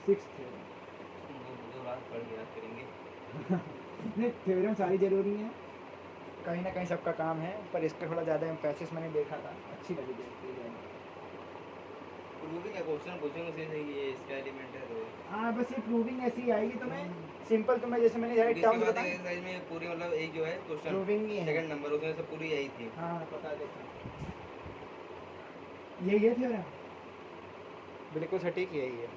Six theorem. जो बात पढ़ के याद करेंगे। नहीं, थ्योरम सारी जरूरी हैं, कहीं ना कहीं सबका काम है, पर इसका थोड़ा ज़्यादा एम्फेसिस मैंने देखा था, अच्छी लगी देखती है। प्रूविंग है, क्वेश्चन पूछेंगे उसे नहीं ये इसका एलिमेंट है तो हाँ बस ये प्रूविंग ऐसी ही आएगी तुम्हें, सिंपल तुम्हें जैसे मैंने सारे इसके टर्म्स बाद बताए, एक्सरसाइज में पूरी मतलब एक जो है क्वेश्चन प्रूविंग ही है। सेकंड नंबर उसमें से पूरी यही थी। हाँ पता देखा, यही है थ्योरम, बिल्कुल सटीक यही है।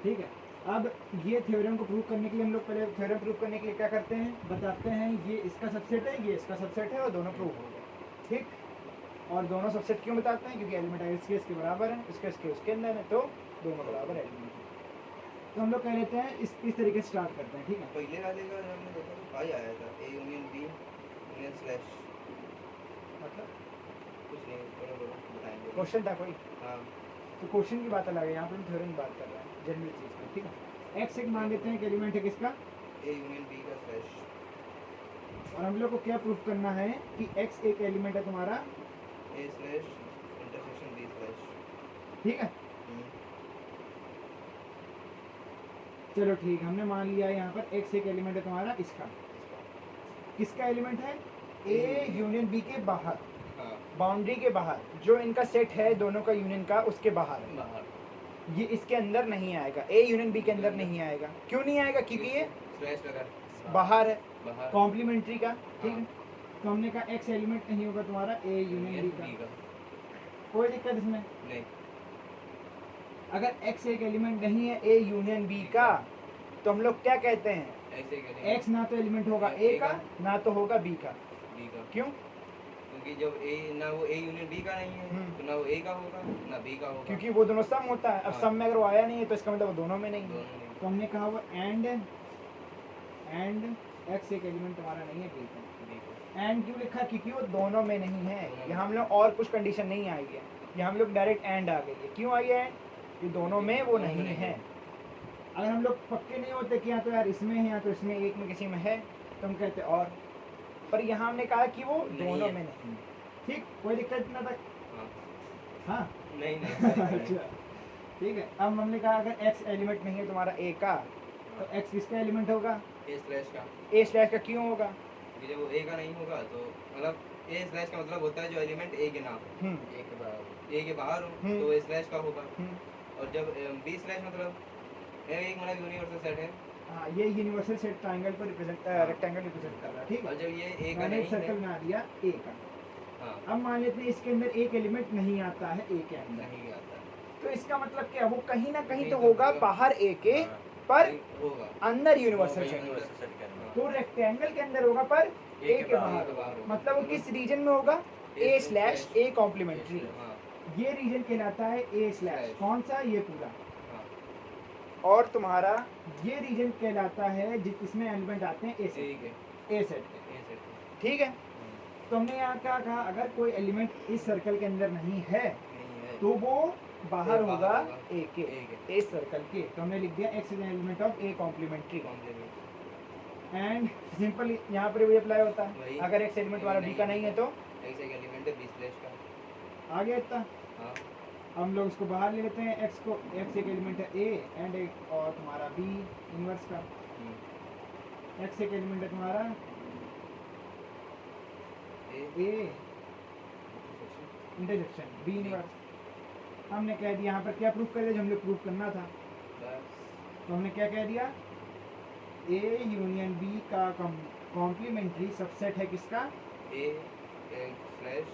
ठीक है, अब ये थ्योरम को प्रूव करने के लिए हम लोग पहले थ्योरम प्रूव करने के लिए क्या करते हैं, बताते हैं ये इसका सबसेट है, ये इसका सबसेट है, और दोनों प्रूव हो गए। ठीक, और दोनों सबसेट क्यों बताते हैं, क्योंकि एलिमेंट इसके इसके बराबर है, इसके इसके उसके अंदर है, तो दोनों बराबर एलिमेंट है। तो हम लोग कह लेते हैं इस तरीके से स्टार्ट करते हैं। ठीक है, पहले वाले का जो हमने देखा तो भाई आया था A union B union slash, मतलब कुछ नहीं बोलो बताएंगे। क्वेश्चन था कोई, हाँ तो क्वेश्चन की बात अलग है, यहाँ पर हम थ्योरम की बात कर रहे हैं, जनरल चीज़ का। ठीक है, एक्स एक मान लेते हैं कि एलिमेंट है किसका, ए यूनियन बी का स्लैश, और हम लोग को क्या प्रूफ करना है कि एक्स एक एलिमेंट है तुम्हारा। A slash intersection B slash. ठीक है, चलो ठीक, हमने मान लिया यहाँ पर एक्स एक एलिमेंट है तुम्हारा इसका, किसका एलिमेंट है, ए यूनियन बी के बाहर, हाँ बाउंड्री के बाहर, जो इनका सेट है दोनों का यूनियन का उसके बाहर, बाहर ये इसके अंदर नहीं आएगा, ए यूनियन बी के अंदर नहीं आएगा। क्यों नहीं आएगा, क्योंकि ये स्लैश लगा बाहर है, बाहर कॉम्प्लीमेंट्री का। ठीक है, हाँ। तो हमने कहा एक्स एलिमेंट नहीं होगा तुम्हारा ए यूनियन बी बी का, का कोई दिक्कत इसमें। नहीं, अगर एक्स एक एलिमेंट नहीं है ए यूनियन बी का, तो हम लोग क्या कहते हैं, ऐसे करेंगे एक्स ना तो एलिमेंट होगा ए का, ना तो होगा बी का। बी का, क्यों, क्योंकि जब ए ना वो ए यूनियन बी का नहीं है तो ना वो ए का होगा ना बी का होगा, क्योंकि वो दोनों सम होता है। अब हाँ। सम में अगर वो आया नहीं है तो इसका मतलब वो दोनों में नहीं है। दोनों नहीं। तो हमने कहा वो एंड एक्स एक एलिमेंट तुम्हारा नहीं है बी का। बी का एंड क्यों लिखा, क्योंकि वो दोनों में नहीं है। दोनों में। यहाँ हम लोग और कुछ कंडीशन नहीं आई है, यहाँ हम लोग डायरेक्ट एंड आ गई है। क्यों आई है, ये दोनों में वो नहीं है। अगर हम लोग पक्के नहीं होते कि या तो यार इसमें है या तो इसमें एक में किसी में है, तो हम कहते और, पर यहाँ हमने कहा कि वो दोनों में नहीं। ठीक, कोई दिक्कत ना तक। हाँ नहीं नहीं अच्छा ठीक है, अब हमने कहा अगर x एलिमेंट नहीं है तुम्हारा a का, तो x किसका एलिमेंट होगा, ए स्लैश का, a स्लैश का। क्यों होगा, क्योंकि जब वो ए का नहीं होगा तो मतलब ए स्लैश का मतलब होता है जो एलिमेंट ए के नाम हम्म ए के बाहर हो तो ए स्लैश का होगा, और जब बी स्लैश मतलब एक मतलब यूनिवर्सल सेट है। हाँ, ये यूनिवर्सल सेट ट्रायंगल को रिप्रेजेंट रेक्टेंगल रिप्रेजेंट कर रहा है। ठीक और है, जब ये ए का मैंने नहीं एक सर्कल है, बना दिया a का। हाँ अब मान लेते हैं इसके अंदर एक एलिमेंट नहीं आता है a के अंदर, नहीं आता, तो इसका मतलब क्या, वो कहीं ना कहीं कहीं तो तो होगा होगा। बाहर a के, हाँ, पर होगा अंदर यूनिवर्सल सेट। यूनिवर्सल सेट के अंदर। तो रेक्टेंगल के अंदर होगा पर a के बाहर के बाहर होगा। मतलब वो किस रीजन में होगा, a स्लैश a कॉम्प्लीमेंट्री। हाँ ये रीजन कहलाता है a स्लैश, कौन सा, ये पूरा। हाँ और तुम्हारा ये रीजन कहलाता है जिसमें एलिमेंट आते हैं a सेट, ठीक है a सेट। ए सेट ठीक है, तो हमने यहाँ क्या कहा, अगर कोई एलिमेंट इस सर्कल के अंदर नहीं है नहीं है तो वो बाहर होगा a के, ए के इस सर्कल के। तो हमने लिख दिया x is element of a complementary. Complement and simple यहाँ पर भी अप्लाई होता है, वही। अगर x एलिमेंट वाला b का नहीं है तो ऐसे एक एलिमेंट है बी स्लैश का। आ गया इतना। हाँ हम लोग इसको बाहर ले लेते हैं, x को, x एक एलिमेंट है a एंड एक और तुम्हारा b इनवर्स का। x एक एलिमेंट है तुम्हारा ए a इंटरसेक्शन b इनवर्स। हमने कह दिया यहाँ पर क्या प्रूफ कर दिया जो हम लोग प्रूफ करना था, बस तो हमने क्या कह दिया, a यूनियन b का कॉम्प्लीमेंट्री सबसेट है किसका, ए स्लैश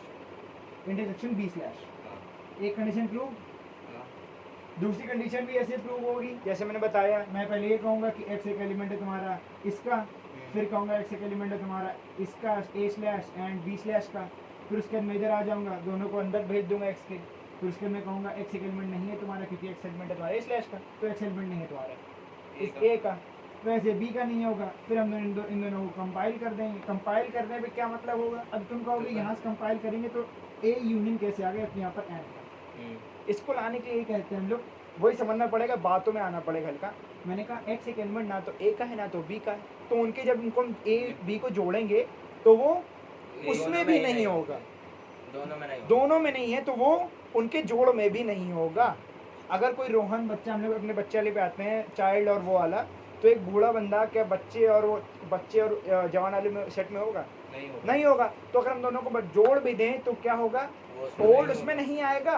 इंटरसेक्शन b स्लैश। हाँ एक कंडीशन प्रूव, हाँ दूसरी कंडीशन भी ऐसे प्रूव होगी जैसे मैंने बताया। मैं पहले ये कहूँगा कि x एक एलिमेंट है तुम्हारा इसका, फिर कहूँगा x एक एलिमेंट है तुम्हारा इसका a slash and b slash का, फिर उसके बाद मैं इधर आ जाऊँगा, दोनों को अंदर भेज दूंगा x के, फिर उसके बाद मैं कहूँगा x एक एलिमेंट नहीं है तुम्हारा क्योंकि x एलिमेंट है तुम्हारा a स्लैश का, तो x एलिमेंट नहीं है तुम्हारा इस a का, वैसे b का नहीं होगा। फिर हम इन दोनों को कंपाइल कर देंगे। कंपाइल करने पे क्या मतलब होगा, अब तुम कहोगे यहाँ से कंपाइल करेंगे तो a यूनियन कैसे आ गया यहाँ पर एंड का। इसको लाने के लिए कहते हैं हम लोग, वही समझना पड़ेगा, बातों में आना पड़ेगा हल्का। मैंने कहा x एक एलिमेंट ना तो a का है ना तो b का है, तो उनके जब उनको a b को जोड़ेंगे तो वो उसमें भी नहीं होगा, दोनों में नहीं दोनों में नहीं है तो वो उनके जोड़ में भी नहीं होगा। अगर कोई रोहन बच्चा, हम लोग अपने बच्चे वाले पे आते हैं, चाइल्ड और वो वाला, तो एक बूढ़ा बंदा क्या बच्चे और जवान वाले में सेट में होगा? नहीं होगा। तो अगर हम दोनों को जोड़ भी दें तो क्या होगा? ओल्ड उसमें नहीं आएगा।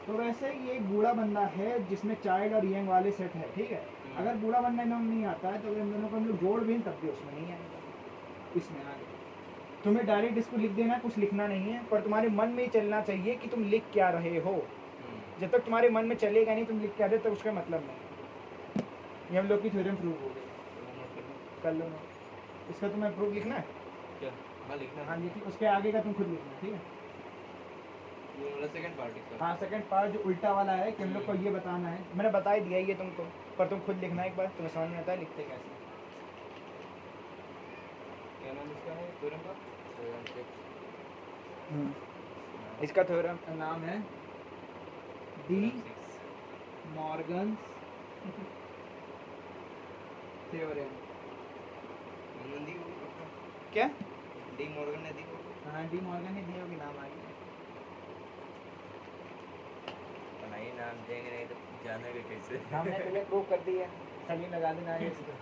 तो वैसे ये एक बूढ़ा बंदा है जिसमें चाइल्ड और यंग वाले सेट है, ठीक है। अगर बूढ़ा बंदा नाम नहीं आता है तो अगर हम दोनों को हम लोग जोड़ भी तब भी उसमें नहीं आएगा, इसमें आ गया। तुम्हें डायरेक्ट इसको लिख देना, कुछ लिखना नहीं है, पर तुम्हारे मन में ही चलना चाहिए कि तुम लिख क्या रहे हो। जब तक तुम्हारे मन में चलेगा नहीं तुम लिख क्या रहे हो, तब उसका मतलब नहीं। ये हम लोग की थ्योरम प्रूव हो गई। कर लो ना इसका, तुम्हें प्रूफ लिखना है क्या? हाँ लिखना। हाँ लिखिए, उसके आगे का तुम खुद लिखना, ठीक है। ये वाला सेकंड पार्ट इसका। हाँ सेकंड पार्ट जो उल्टा वाला है कि हम लोग को ये बताना है, मैंने बता ही दिया ये तुमको, पर तुम खुद लिखना एक बार, तुम्हें समझ में आता है लिखते कैसे। क्या नाम इसका है थ्योरम का? इसका थ्योरम का नाम है डी मॉर्गन थ्योरम। क्या? डी मॉर्गन ने दी होगी। हाँ डी मॉर्गन ने दी होगी, नाम आ गया। नहीं नाम देंगे नहीं तो जानेंगे कैसे? हमने पहले प्रूव कर दी है, सलीम लगा देना है इसको,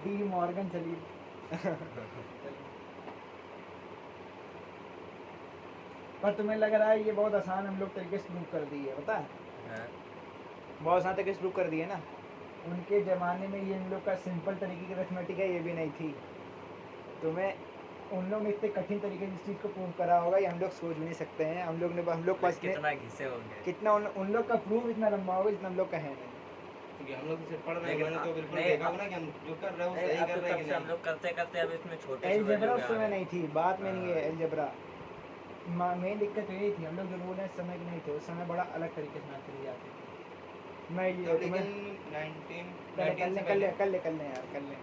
डी मॉर्गन सलीम। पर तुम्हें लग रहा है ये बहुत आसान हम लोग तरीके से प्रूव कर दी है, पता है? बहुत आसान तरीके से प्रूव कर दी है ना। उनके ज़माने में ये इन लोग का सिंपल तरीके की अरिथमेटिक है, ये भी नहीं थी। तुम्हें उन लोग ने इतने कठिन तरीके से इस चीज़ को प्रूव करा होगा ये हम लोग सोच भी नहीं सकते हैं। हम लोग पास कितना घिसे होंगे, कितना उन लोग का प्रूफ इतना लंबा होगा जितना हम लोग का है नहीं। क्योंकि हम लोग इसे पढ़ रहे हैं, मैंने तो बिल्कुल देखा होगा ना कि हम जो कर रहे हैं वो सही कर रहे हैं कि नहीं। हम लोग करते करते अब इसमें छोटे अलजेब्रा उस समय नहीं थी, बात में नहीं है अलजेब्रा। मेन दिक्कत यही थी, हम लोग जो बोल रहे हैं समय के नहीं थे, उस समय बड़ा अलग तरीके से मैथ करी जाती थी। मैं ये लेकिन 19 से पहले कर ले यार, कर ले।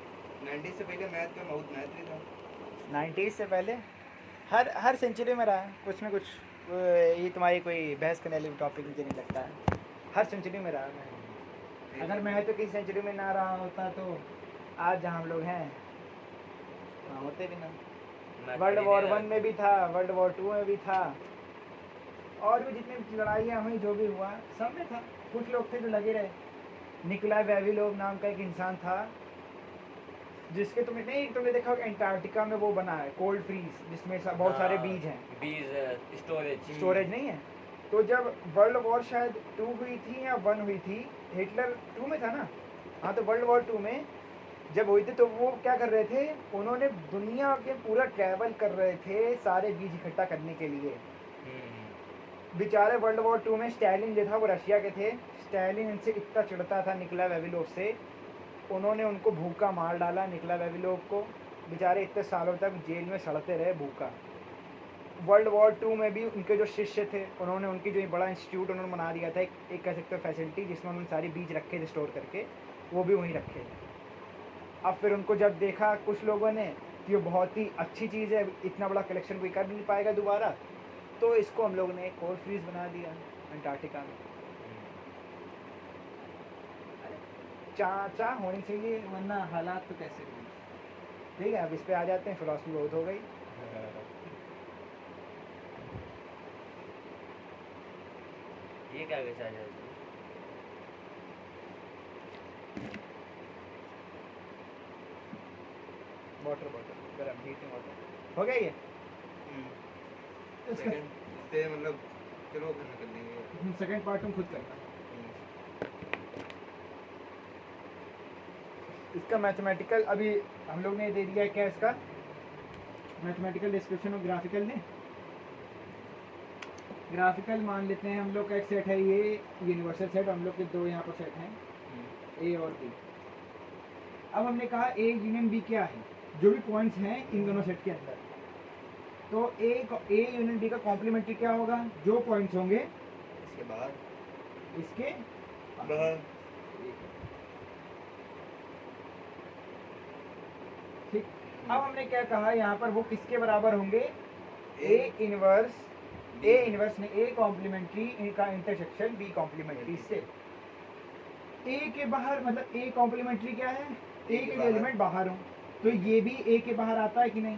90 से पहले मैथ का बहुत मैथ ही था। 90 से पहले हर सेंचुरी में रहा है कुछ ना कुछ। ये तुम्हारी कोई बहस करने वाली टॉपिक मुझे नहीं लगता है, हर सेंचुरी में रहा है। अगर मैं तो किसी सेंचुरी में ना रहा होता तो आज जहाँ हम लोग हैं वहाँ होते भी ना। वर्ल्ड वॉर 1 में भी था, वर्ल्ड वॉर 2 में भी था, और भी जितनी लड़ाइयाँ हुई जो भी हुआ सब में था। कुछ लोग थे जो लगे रहे। निकोलाई वेविलोव नाम का एक इंसान था जिसके तुमने देखा होगा एंटार्क्टिका में वो बना है कोल्ड फ्रीज, जिसमें बहुत सारे बीज हैं, बीज स्टोरेज नहीं है। तो जब वर्ल्ड वॉर शायद 2 हुई थी या 1 हुई थी, हिटलर 2 में था ना, हाँ तो वर्ल्ड वॉर 2 में जब हुई थी तो वो क्या कर रहे थे, उन्होंने दुनिया के पूरा ट्रैवल कर रहे थे सारे बीज इकट्ठा करने के लिए। बेचारे वर्ल्ड वॉर 2 में स्टालिन जो था वो रशिया के थे, स्टालिन इनसे इतना चिढ़ता था निकोलाई वेविलोव से, उन्होंने उनको भूखा मार डाला निकोलाई वेविलोव को। बेचारे इतने सालों तक जेल में सड़ते रहे भूखा। वर्ल्ड वॉर 2 में भी उनके जो शिष्य थे उन्होंने उनकी जो बड़ा इंस्टीट्यूट उन्होंने बना दिया था, एक कह सकते हो फैसिलिटी, जिसमें उन्होंने सारे बीज रखे थे स्टोर करके, वो भी वहीं रखे थे। अब फिर उनको जब देखा कुछ लोगों ने कि ये बहुत ही अच्छी चीज़ है, इतना बड़ा कलेक्शन कोई कर नहीं पाएगा दोबारा, तो इसको हम लोग ने एक कोल्ड फ्रीज बना दिया अंटार्कटिका में। चाह होनी चाहिए वरना हालात तो कैसे होंगे। ठीक है, अब इस पे आ जाते हैं, फिलॉसफी बहुत हो गई। ये क्या कैसे आ जाएगा? वाटर गर्म हीटिंग वाटर हो गया ये। इससे मतलब चलो फिर निकल देंगे। सेकंड पार्ट तुम खुद करना। इसका मैथमेटिकल अभी हम लोग ने दे दिया है, क्या इसका मैथमेटिकल डिस्क्रिप्शन और ग्राफिकल ने। ग्राफिकल मान लेते हैं हम लोग का एक सेट है, ये यूनिवर्सल सेट, हम लोग के दो यहाँ पर सेट हैं ए और बी। अब हमने कहा ए यूनियन बी क्या है, जो भी पॉइंट्स हैं इन दोनों सेट के अंदर, तो ए यूनियन बी का कॉम्प्लीमेंट्री क्या होगा, जो पॉइंट्स होंगे इसके बाद इसके बाहर। ठीक। अब हमने क्या कहा यहाँ पर, वो किसके बराबर होंगे, ए इनवर्स में ए कॉम्प्लीमेंट्री इनका इंटरसेक्शन बी कॉम्प्लीमेंट्री से। ए के बाहर मतलब ए कॉम्प्लीमेंट्री क्या है, ए के जो एलिमेंट बाहर हों, तो ये भी ए के बाहर आता है कि नहीं।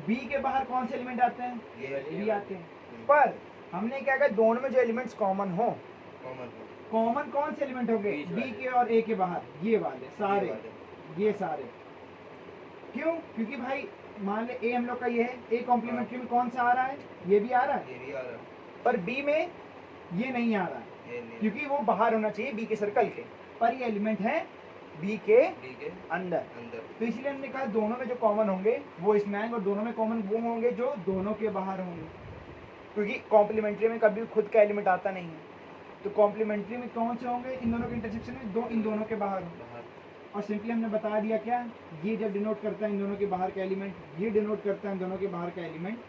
बी के बाहर कौन से एलिमेंट आते हैं, ये भी आते हैं, पर हमने क्या कहा, दोनों में जो एलिमेंट्स कॉमन हो, कॉमन कॉमन कौन से एलिमेंट हो गए, बीच बी वाले। के और ए के बाहर, ये वाले सारे, ये सारे। क्यों? क्योंकि भाई मान ले ए हम लोग का ये है, ए कॉम्प्लीमेंट्री में कौन सा आ रहा है, ये भी आ रहा है, ये भी आ रहा है, पर बी में ये नहीं आ रहा है, ये नहीं क्योंकि वो बाहर होना चाहिए बी के सर्कल के, पर ये एलिमेंट है बी के ठीक है अंदर। अंदर। तो इसलिए हमने कहा दोनों में जो कॉमन होंगे वो इसमें आएंगे, और दोनों में कॉमन वो होंगे जो दोनों के बाहर होंगे, क्योंकि कॉम्प्लीमेंट्री में कभी खुद का एलिमेंट आता नहीं है। तो कॉम्प्लीमेंट्री में कौन से होंगे, इन दोनों के इंटरसेक्शन में दो, इन दोनों के बाहर होंगे। बाहर और सिंपली हमने बता दिया क्या, ये जब डिनोट करता है इन दोनों के बाहर का एलिमेंट, ये डिनोट करता है इन दोनों के बाहर का एलिमेंट,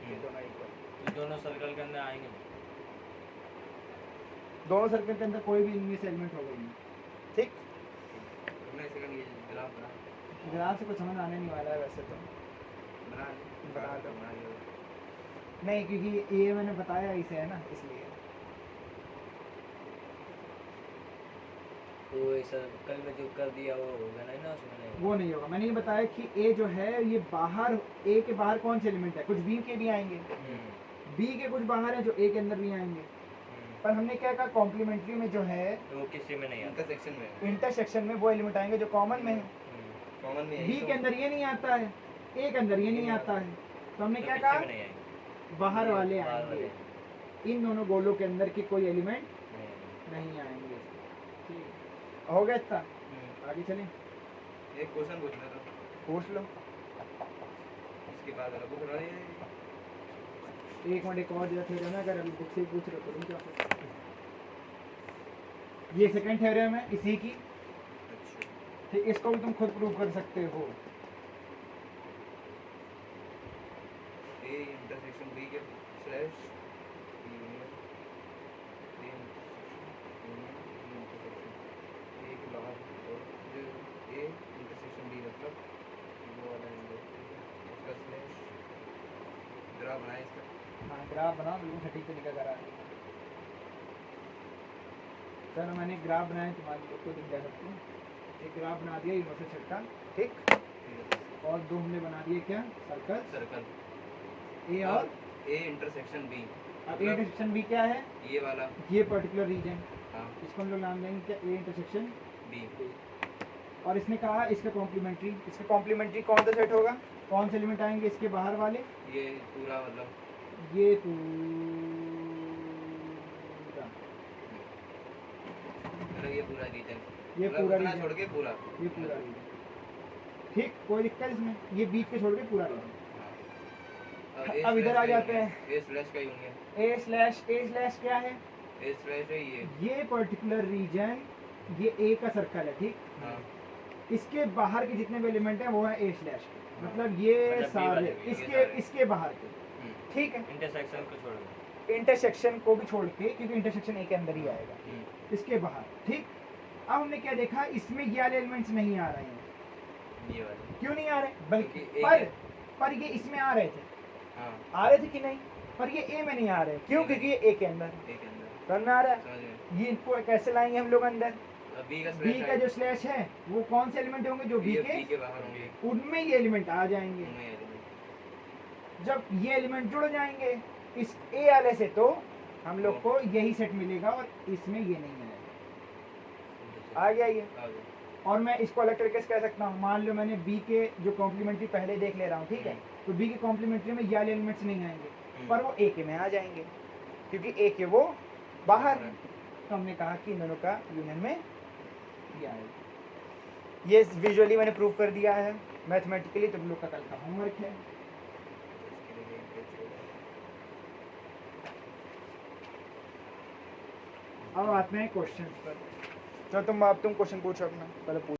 ये दोनों equal। ये दोनों सर्कल के अंदर आएंगे। दोनों सर्कल के अंदर कोई भी इनमें से एलिमेंट होगा ही नहीं, ठीक। हमने सेकंड ये ग्राफ बना ग्राफ से कुछ समझ आने नहीं वाला है वैसे तो, बना बना दो। बना लिया। नहीं क्योंकि ये मैंने बताया इसे है ना, इसलिए। तो ये सर्कल में जो कर दिया वो होगा नहीं ना उसमें। वो नहीं होगा, मैंने ये बताया कि ए जो है ये बाहर, ए के बाहर कौन से एलिमेंट है, कुछ बी के भी आएंगे, बी के कुछ बाहर है जो ए के अंदर भी आएंगे, पर हमने क्या कहा कॉम्प्लीमेंट्री में जो है तो वो किसी में नहीं आता। इंटरसेक्शन में इंटरसेक्शन में वो एलिमेंट आएंगे जो कॉमन में है। कॉमन में बी के अंदर ये नहीं आता है, ए के अंदर ये नहीं आता है, तो हमने क्या कहा नहीं आएंगे, बाहर वाले बाहर आएंगे, वाले इन दोनों गोलों के अंदर के कोई एलिमेंट नहीं। नहीं आएंगे। ठीक हो गया इतना, आगे चलें, एक क्वेश्चन पूछना था, पूछ लो। इसके बाद वाला बुक रहा है। एक मिनट, एक और जरा थ्योरम है, अगर अभी बुक से ही पूछ रहे हो तो क्या पूछ, ये सेकंड थ्योरम है इसी की, अच्छा ठीक, इसको भी तुम खुद प्रूव कर सकते हो। ए इंटरसेक्शन बी के slash union B intersection A के बाहर और जो ए इंटरसेक्शन बी मतलब वो वाला है उसका स्लैश ग्राफ बनाए इसका। हाँ ग्राफ बनाओ, बिल्कुल सटीक तरीका करा है। चलो मैंने ग्राफ बनाया, तुम्हारे लोग को दिख जा सकते हैं। एक ग्राफ बना दिया यूनिवर्सल सेट का, ठीक, और दो हमने बना दिए क्या, सर्कल, सर्कल ए और ए इंटरसेक्शन बी। अब ए इंटरसेक्शन बी क्या है, ये वाला ये पर्टिकुलर रीजन, हाँ इसको हम लोग नाम देंगे क्या, ए इंटरसेक्शन बी। और इसने कहा इसका कॉम्प्लीमेंट्री, इसका कॉम्प्लीमेंट्री कौन सा सेट होगा, कौन से एलिमेंट आएंगे इसके बाहर वाले, ये पूरा मतलब ये पूरा, मतलब ये पूरा रीजन, ये मतलब पूरा उतना region। छोड़ के पूरा ये पूरा रीजन, ठीक, कोई दिक्कत इसमें, ये बीच पे छोड़ के पूरा रीजन। और अब इधर आ जाते हैं, ए स्लैश का यूनियन, ए स्लैश क्या है, ए स्लैश है ये पर्टिकुलर रीजन, ये ए का सर्कल है, ठीक, हाँ इसके बाहर के जितने भी एलिमेंट हैं वो है ए स्लैश के, मतलब ये मतलब B सारे वाले भी, ये इसके सारे। इसके बाहर के, ठीक है, इंटरसेक्शन को छोड़ दो। इंटरसेक्शन को भी छोड़ के, क्योंकि इंटरसेक्शन ए के अंदर ही आएगा, इसके बाहर, ठीक। अब हमने क्या देखा, इसमें ये वाले एलिमेंट्स नहीं आ रहे हैं, ये वाला क्यों नहीं आ रहे, बल्कि क्योंकि पर ये इसमें आ रहे थे, हाँ आ रहे थे कि नहीं, पर ये ए में नहीं आ रहे, क्यों, क्योंकि ये ए के अंदर है, ए के अंदर समझ में आ रहा है। समझ में। ये इनको कैसे लाएंगे हम लोग अंदर, अब बी का बी स्लैश का जो स्लैश है वो कौन से एलिमेंट होंगे, जो बी ये के बी के बाहर होंगे उनमें ये एलिमेंट आ जाएंगे। उनमें एलिमेंट जब ये एलिमेंट जुड़ जाएंगे इस ए वाले से, तो हम लोग को यही सेट मिलेगा और इसमें ये नहीं आएगा। आ गया ये, आ गया। और मैं इसको अलग तरीके से कह सकता हूँ, मान लो मैंने बी के जो कॉम्प्लीमेंट्री पहले देख ले रहा हूँ, ठीक है, तो बी के कॉम्प्लीमेंट्री में ये वाले एलिमेंट्स नहीं आएंगे, पर वो ए के में आ जाएंगे, क्योंकि ए के वो बाहर है। तो हमने कहा कि इन दोनों का यूनियन में ये आएगा। ये विजुअली मैंने प्रूव कर दिया है, मैथमेटिकली तुम लोग का कल का होमवर्क है। अब आते हैं क्वेश्चन पर। चलो तुम क्वेश्चन पूछो अपना, पहले पूछ।